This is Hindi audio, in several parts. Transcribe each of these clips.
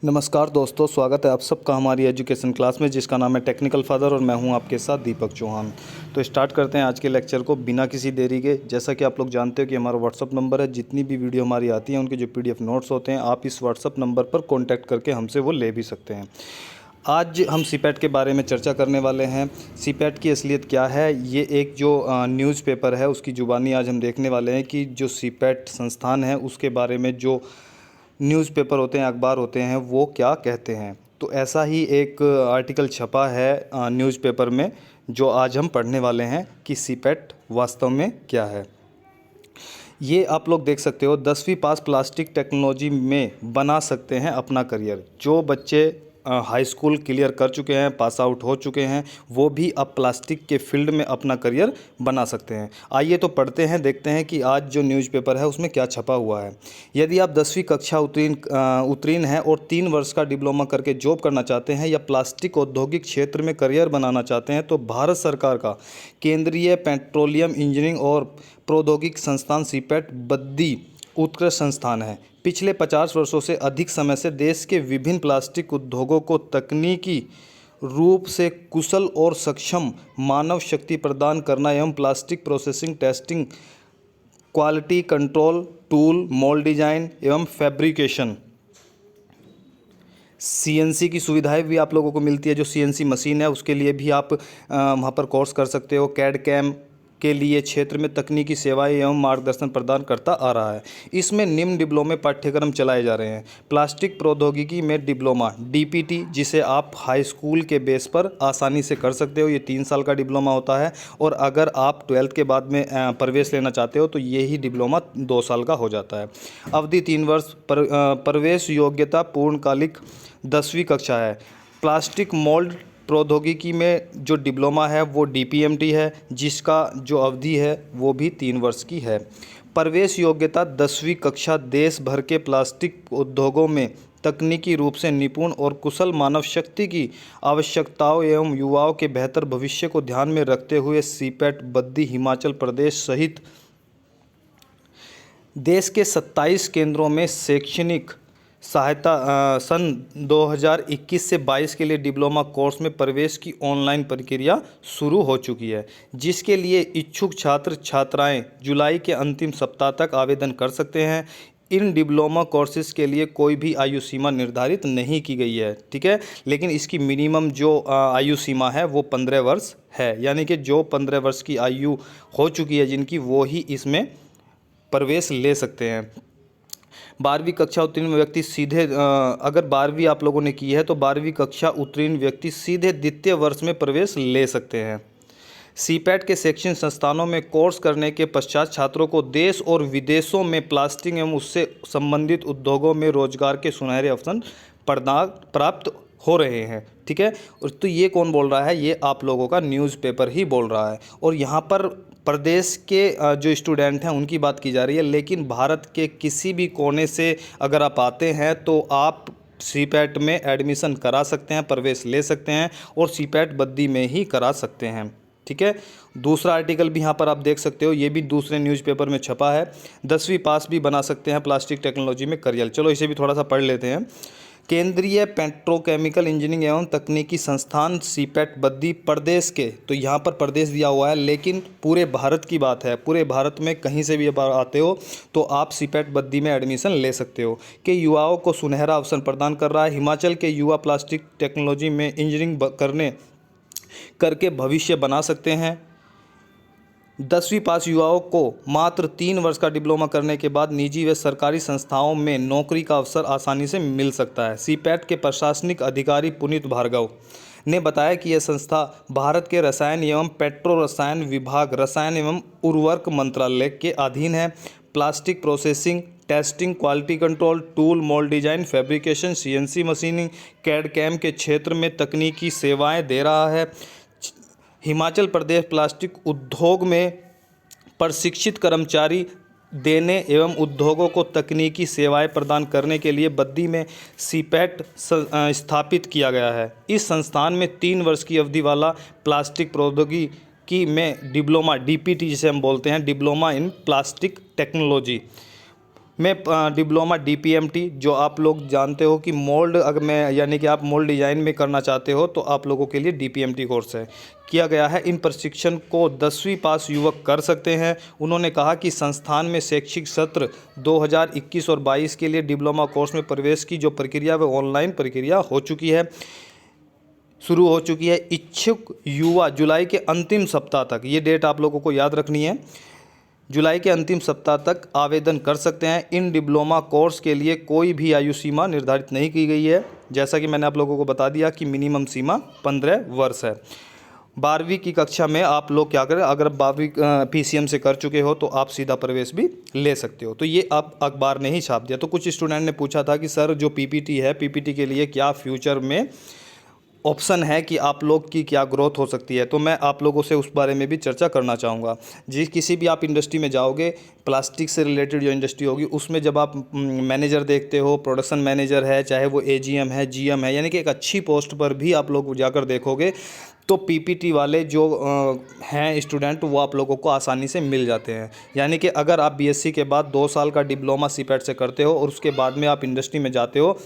नमस्कार दोस्तों, स्वागत है आप सबका हमारी एजुकेशन क्लास में जिसका नाम है टेक्निकल फादर और मैं हूं आपके साथ दीपक चौहान। तो स्टार्ट करते हैं आज के लेक्चर को बिना किसी देरी के। जैसा कि आप लोग जानते हो कि हमारा व्हाट्सअप नंबर है, जितनी भी वीडियो हमारी आती है उनके जो PDF नोट्स होते हैं आप इस व्हाट्सअप नंबर पर कॉन्टैक्ट करके हमसे वो ले भी सकते हैं। आज हम सीपैट के बारे में चर्चा करने वाले हैं। सीपैट की असलियत क्या है, ये एक जो न्यूज़पेपर है उसकी ज़ुबानी आज हम देखने वाले हैं कि जो सीपैट संस्थान है उसके बारे में जो न्यूज़पेपर होते हैं, अखबार होते हैं, वो क्या कहते हैं। तो ऐसा ही एक आर्टिकल छपा है न्यूज़पेपर में जो आज हम पढ़ने वाले हैं कि सीपैट वास्तव में क्या है। ये आप लोग देख सकते हो, 10वीं पास प्लास्टिक टेक्नोलॉजी में बना सकते हैं अपना करियर। जो बच्चे हाई स्कूल क्लियर कर चुके हैं, पास आउट हो चुके हैं, वो भी अब प्लास्टिक के फील्ड में अपना करियर बना सकते हैं। आइए तो पढ़ते हैं, देखते हैं कि आज जो न्यूज़पेपर है उसमें क्या छपा हुआ है। यदि आप 10वीं कक्षा उत्तीर्ण हैं और 3 वर्ष का डिप्लोमा करके जॉब करना चाहते हैं या प्लास्टिक औद्योगिक क्षेत्र में करियर बनाना चाहते हैं तो भारत सरकार का केंद्रीय पेट्रोलियम इंजीनियरिंग और प्रौद्योगिक संस्थान सीपैट बद्दी उत्कृष्ट संस्थान है। पिछले 50 वर्षों से अधिक समय से देश के विभिन्न प्लास्टिक उद्योगों को तकनीकी रूप से कुशल और सक्षम मानव शक्ति प्रदान करना एवं plastic processing, testing, quality control, tool, mould design एवं फैब्रिकेशन, CNC की सुविधाएं भी आप लोगों को मिलती है। जो CNC मशीन है उसके लिए भी आप वहाँ पर कोर्स कर सकते हो। कैड कैम के लिए क्षेत्र में तकनीकी सेवाएं एवं मार्गदर्शन प्रदान करता आ रहा है। इसमें निम्न डिप्लोमे पाठ्यक्रम चलाए जा रहे हैं। प्लास्टिक प्रौद्योगिकी में डिप्लोमा DPT, जिसे आप हाई स्कूल के बेस पर आसानी से कर सकते हो। ये 3 साल का डिप्लोमा होता है और अगर आप 12th के बाद में प्रवेश लेना चाहते हो तो यही डिप्लोमा 2 साल का हो जाता है। अवधि 3 वर्ष, प्रवेश योग्यता पूर्णकालिक 10वीं कक्षा है। प्लास्टिक मोल्ड प्रौद्योगिकी में जो डिप्लोमा है वो DPMT है, जिसका जो अवधि है वो भी 3 वर्ष की है। प्रवेश योग्यता 10वीं कक्षा। देश भर के प्लास्टिक उद्योगों में तकनीकी रूप से निपुण और कुशल मानव शक्ति की आवश्यकताओं एवं युवाओं के बेहतर भविष्य को ध्यान में रखते हुए सीपैट बद्दी हिमाचल प्रदेश सहित देश के 27 केंद्रों में शैक्षणिक सहायता सन 2021 से 22 के लिए डिप्लोमा कोर्स में प्रवेश की ऑनलाइन प्रक्रिया शुरू हो चुकी है, जिसके लिए इच्छुक छात्र छात्राएं जुलाई के अंतिम सप्ताह तक आवेदन कर सकते हैं। इन डिप्लोमा कोर्सेज के लिए कोई भी आयु सीमा निर्धारित नहीं की गई है, ठीक है, लेकिन इसकी मिनिमम जो आयु सीमा है वो 15 वर्ष है। यानी कि जो 15 वर्ष की आयु हो चुकी है जिनकी, वो ही इसमें प्रवेश ले सकते हैं। 12वीं कक्षा उत्तीर्ण व्यक्ति सीधे अगर 12वीं आप लोगों ने की है तो 12वीं कक्षा उत्तीर्ण व्यक्ति सीधे द्वितीय वर्ष में प्रवेश ले सकते हैं। सीपैट के शैक्षणिक संस्थानों में कोर्स करने के पश्चात छात्रों को देश और विदेशों में प्लास्टिक एवं उससे संबंधित उद्योगों में रोजगार के सुनहरे अवसर प्राप्त हो रहे हैं, ठीक है। और तो ये कौन बोल रहा है? ये आप लोगों का न्यूज़पेपर ही बोल रहा है। और यहाँ पर प्रदेश के जो स्टूडेंट हैं उनकी बात की जा रही है, लेकिन भारत के किसी भी कोने से अगर आप आते हैं तो आप सीपैट में एडमिशन करा सकते हैं, प्रवेश ले सकते हैं और सीपैट बद्दी में ही करा सकते हैं, ठीक है। दूसरा आर्टिकल भी यहाँ पर आप देख सकते हो, ये भी दूसरे न्यूज़पेपर में छपा है। 10वीं पास भी बना सकते हैं प्लास्टिक टेक्नोलॉजी में करियर। चलो इसे भी थोड़ा सा पढ़ लेते हैं। केंद्रीय पेट्रोकेमिकल इंजीनियरिंग एवं तकनीकी संस्थान सीपैट बद्दी प्रदेश के, तो यहाँ पर प्रदेश दिया हुआ है लेकिन पूरे भारत की बात है। पूरे भारत में कहीं से भी आते हो तो आप सीपैट बद्दी में एडमिशन ले सकते हो। कि युवाओं को सुनहरा अवसर प्रदान कर रहा है। हिमाचल के युवा प्लास्टिक टेक्नोलॉजी में इंजीनियरिंग करके भविष्य बना सकते हैं। 10वीं पास युवाओं को मात्र 3 वर्ष का डिप्लोमा करने के बाद निजी व सरकारी संस्थाओं में नौकरी का अवसर आसानी से मिल सकता है। सीपैट के प्रशासनिक अधिकारी पुनीत भार्गव ने बताया कि यह संस्था भारत के रसायन एवं पेट्रो रसायन विभाग, रसायन एवं उर्वरक मंत्रालय के अधीन है। Plastic processing, testing, quality control, tool, mould design, fabrication, CNC machining, CAD CAM के क्षेत्र में तकनीकी सेवाएं दे रहा है। हिमाचल प्रदेश प्लास्टिक उद्योग में प्रशिक्षित कर्मचारी देने एवं उद्योगों को तकनीकी सेवाएं प्रदान करने के लिए बद्दी में सीपैट स्थापित किया गया है। इस संस्थान में 3 वर्ष की अवधि वाला प्लास्टिक प्रौद्योगिकी में डिप्लोमा DPT जिसे हम बोलते हैं, डिप्लोमा इन प्लास्टिक टेक्नोलॉजी, में डिप्लोमा डीपीएमटी, जो आप लोग जानते हो कि मोल्ड, अगर मैं यानी कि आप मोल्ड डिज़ाइन में करना चाहते हो तो आप लोगों के लिए डीपीएमटी कोर्स है किया गया है। इन प्रशिक्षण को 10वीं पास युवक कर सकते हैं। उन्होंने कहा कि संस्थान में शैक्षिक सत्र 2021 और 22 के लिए डिप्लोमा कोर्स में प्रवेश की जो प्रक्रिया वह ऑनलाइन प्रक्रिया हो चुकी है, शुरू हो चुकी है। इच्छुक युवा जुलाई के अंतिम सप्ताह तक, ये डेट आप लोगों को याद रखनी है, जुलाई के अंतिम सप्ताह तक आवेदन कर सकते हैं। इन डिप्लोमा कोर्स के लिए कोई भी आयु सीमा निर्धारित नहीं की गई है, जैसा कि मैंने आप लोगों को बता दिया कि मिनिमम सीमा 15 वर्ष है। 12वीं की कक्षा में आप लोग क्या करें, अगर 12वीं पीसीएम से कर चुके हो तो आप सीधा प्रवेश भी ले सकते हो। तो ये आप अखबार ने ही छाप दिया। तो कुछ स्टूडेंट ने पूछा था कि सर जो पीपीटी है, पीपीटी के लिए क्या फ्यूचर में ऑप्शन है कि आप लोग की क्या ग्रोथ हो सकती है, तो मैं आप लोगों से उस बारे में भी चर्चा करना चाहूँगा। जिस किसी भी आप इंडस्ट्री में जाओगे, प्लास्टिक से रिलेटेड जो इंडस्ट्री होगी उसमें जब आप मैनेजर देखते हो, प्रोडक्शन मैनेजर है, चाहे वो एजीएम है, जीएम है, यानी कि एक अच्छी पोस्ट पर भी आप लोग जाकर देखोगे तो पीपीटी वाले जो हैं स्टूडेंट वो आप लोगों को आसानी से मिल जाते हैं। यानी कि अगर आप बीएससी के बाद 2 साल का डिप्लोमा सीपेट से करते हो और उसके बाद में आप इंडस्ट्री में जाते हो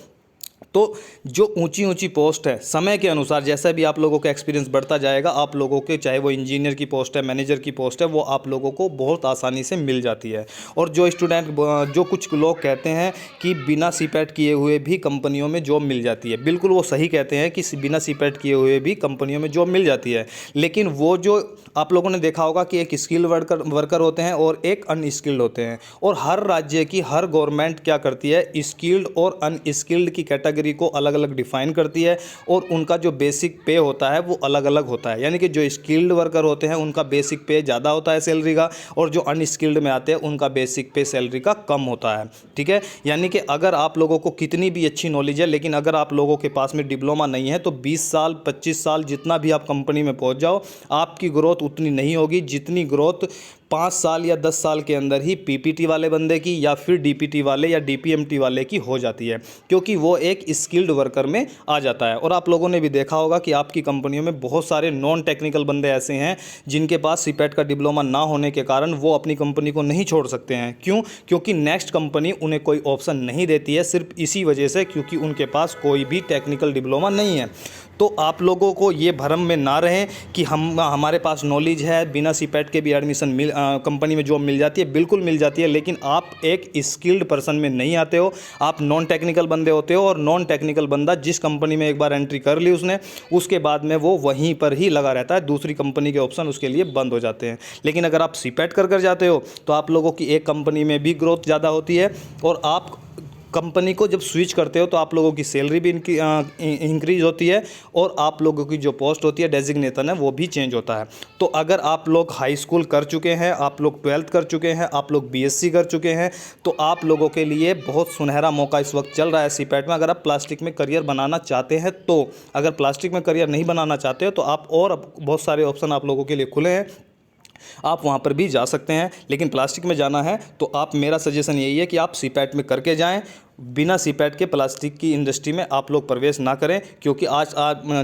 तो जो ऊंची ऊंची पोस्ट है, समय के अनुसार जैसा भी आप लोगों का एक्सपीरियंस बढ़ता जाएगा, आप लोगों के चाहे वो इंजीनियर की पोस्ट है, मैनेजर की पोस्ट है, वो आप लोगों को बहुत आसानी से मिल जाती है। और जो स्टूडेंट, जो कुछ लोग कहते हैं कि बिना सीपेट किए हुए भी कंपनियों में जॉब मिल जाती है, बिल्कुल वो सही कहते हैं कि बिना सीपेट किए हुए भी कंपनियों में जॉब मिल जाती है। लेकिन वो जो आप लोगों ने देखा होगा कि एक स्किल्ड वर्कर होते हैं और एक अनस्किल्ड होते हैं, और हर राज्य की हर गवर्नमेंट क्या करती है, स्किल्ड और अनस्किल्ड की कैटेगरी को अलग अलग डिफाइन करती है और उनका जो बेसिक पे होता है वो अलग अलग होता है। यानी कि जो स्किल्ड वर्कर होते हैं उनका बेसिक पे ज़्यादा होता है सैलरी का, और जो अनस्किल्ड में आते हैं उनका बेसिक पे सैलरी का कम होता है। ठीक है, यानी कि अगर आप लोगों को कितनी भी अच्छी नॉलेज है, लेकिन अगर आप लोगों के पास में डिप्लोमा नहीं है तो 20 साल 25 साल जितना भी आप कंपनी में पहुंच जाओ, आपकी ग्रोथ उतनी नहीं होगी जितनी ग्रोथ 5 साल या 10 साल के अंदर ही पीपीटी वाले बंदे की या फिर डीपीटी वाले या डीपीएमटी वाले की हो जाती है, क्योंकि वो एक स्किल्ड वर्कर में आ जाता है। और आप लोगों ने भी देखा होगा कि आपकी कंपनियों में बहुत सारे नॉन टेक्निकल बंदे ऐसे हैं जिनके पास सीपेट का डिप्लोमा ना होने के कारण वो अपनी कंपनी को नहीं छोड़ सकते हैं। क्यों? क्योंकि नेक्स्ट कंपनी उन्हें कोई ऑप्शन नहीं देती है, सिर्फ इसी वजह से क्योंकि उनके पास कोई भी टेक्निकल डिप्लोमा नहीं है। तो आप लोगों को ये भ्रम में ना रहें कि हमारे पास नॉलेज है, बिना सीपेट के भी एडमिशन कंपनी में जॉब मिल जाती है। बिल्कुल मिल जाती है, लेकिन आप एक स्किल्ड पर्सन में नहीं आते हो, आप नॉन टेक्निकल बंदे होते हो। और नॉन टेक्निकल बंदा जिस कंपनी में एक बार एंट्री कर ली उसने, उसके बाद में वो वहीं पर ही लगा रहता है, दूसरी कंपनी के ऑप्शन उसके लिए बंद हो जाते हैं। लेकिन अगर आप सीपेट कर जाते हो तो आप लोगों की एक कंपनी में भी ग्रोथ ज़्यादा होती है, और आप कंपनी को जब स्विच करते हो तो आप लोगों की सैलरी भी इंक्रीज होती है, और आप लोगों की जो पोस्ट होती है, डेजिग्नेशन है, वो भी चेंज होता है। तो अगर आप लोग हाई स्कूल कर चुके हैं, आप लोग 12th कर चुके हैं, आप लोग बीएससी कर चुके हैं, तो आप लोगों के लिए बहुत सुनहरा मौका इस वक्त चल रहा है सीपेट में। अगर आप प्लास्टिक में करियर बनाना चाहते हैं तो, अगर प्लास्टिक में करियर नहीं बनाना चाहते हो तो आप, और बहुत सारे ऑप्शन आप लोगों के लिए खुले हैं, आप वहाँ पर भी जा सकते हैं। लेकिन प्लास्टिक में जाना है तो आप, मेरा सजेशन यही है कि आप सीपेट में करके जाएं। बिना सीपेट के प्लास्टिक की इंडस्ट्री में आप लोग प्रवेश ना करें, क्योंकि आज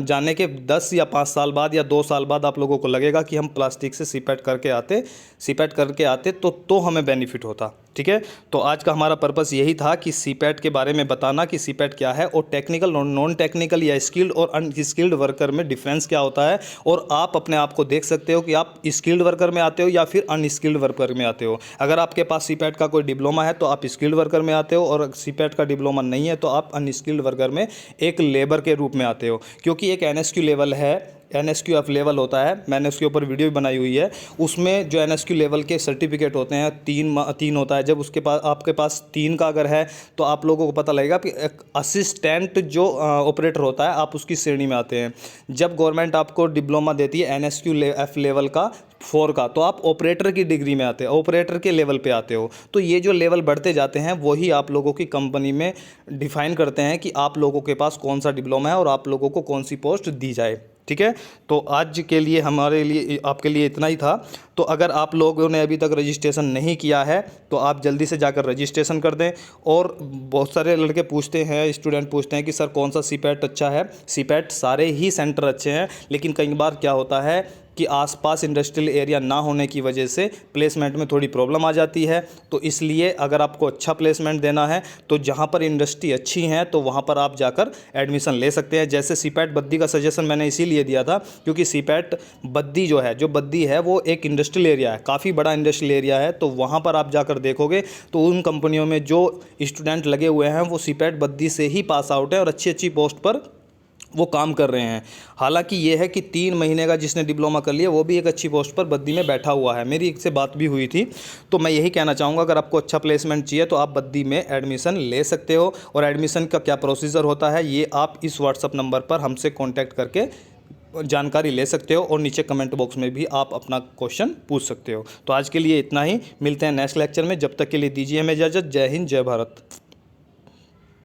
जाने के 10 या 5 साल बाद या 2 साल बाद आप लोगों को लगेगा कि हम प्लास्टिक से सीपेट करके आते तो हमें बेनिफिट होता। ठीक है, तो आज का हमारा पर्पस यही था कि सीपेट के बारे में बताना कि सीपेट क्या है, और टेक्निकल, नॉन टेक्निकल या स्किल्ड और अनस्किल्ड वर्कर में डिफरेंस क्या होता है, और आप अपने आप को देख सकते हो कि आप स्किल्ड वर्कर में आते हो या फिर अनस्किल्ड वर्कर में आते हो। अगर आपके पास सीपेट का कोई डिप्लोमा है तो आप स्किल्ड वर्कर में आते हो, और सीपेट का डिप्लोमा नहीं है तो आप अनस्किल्ड वर्कर में एक लेबर के रूप में आते हो। क्योंकि एक एनएसक्यू लेवल है, NSQF लेवल होता है, मैंने उसके ऊपर वीडियो भी बनाई हुई है। उसमें जो NSQ लेवल के सर्टिफिकेट होते हैं, तीन होता है। जब उसके पास, आपके पास 3 का अगर है तो आप लोगों को पता लगेगा कि एक असिस्टेंट जो ऑपरेटर होता है, आप उसकी श्रेणी में आते हैं। जब गवर्नमेंट आपको डिप्लोमा देती है NSQF लेवल का 4 का, तो आप ऑपरेटर की डिग्री में आते हो, ऑपरेटर के लेवल पे आते हो। तो ये जो लेवल बढ़ते जाते हैं वही आप लोगों की कंपनी में डिफाइन करते हैं कि आप लोगों के पास कौन सा डिप्लोमा है और आप लोगों को कौन सी पोस्ट दी जाए। ठीक है, तो आज के लिए हमारे लिए, आपके लिए इतना ही था। तो अगर आप लोगों ने अभी तक रजिस्ट्रेशन नहीं किया है तो आप जल्दी से जाकर रजिस्ट्रेशन कर दें। और बहुत सारे लड़के पूछते हैं, स्टूडेंट पूछते हैं कि सर कौन सा सीपेट अच्छा है। सीपेट सारे ही सेंटर अच्छे हैं, लेकिन कई बार क्या होता है कि आसपास इंडस्ट्रियल एरिया ना होने की वजह से प्लेसमेंट में थोड़ी प्रॉब्लम आ जाती है। तो इसलिए अगर आपको अच्छा प्लेसमेंट देना है तो जहाँ पर इंडस्ट्री अच्छी है तो वहाँ पर आप जाकर एडमिशन ले सकते हैं। जैसे सीपैट बद्दी का सजेशन मैंने इसीलिए दिया था क्योंकि सीपैट बद्दी जो बद्दी है वो एक इंडस्ट्रियल एरिया है, काफ़ी बड़ा इंडस्ट्रियल एरिया है। तो वहाँ पर आप जाकर देखोगे तो उन कंपनियों में जो स्टूडेंट लगे हुए हैं वो सीपैट बद्दी से ही पास आउट है और अच्छी अच्छी पोस्ट पर वो काम कर रहे हैं। हालांकि ये है कि 3 महीने का जिसने डिप्लोमा कर लिया वो भी एक अच्छी पोस्ट पर बद्दी में बैठा हुआ है। मेरी एक से बात भी हुई थी। तो मैं यही कहना चाहूँगा, अगर आपको अच्छा प्लेसमेंट चाहिए तो आप बद्दी में एडमिशन ले सकते हो। और एडमिशन का क्या प्रोसीजर होता है ये आप इस व्हाट्सअप नंबर पर हमसे कॉन्टैक्ट करके जानकारी ले सकते हो और नीचे कमेंट बॉक्स में भी आप अपना क्वेश्चन पूछ सकते हो। तो आज के लिए इतना ही, मिलते हैं नेक्स्ट लेक्चर में। जब तक के लिए दीजिए हमें इजाज़त। जय हिंद, जय भारत।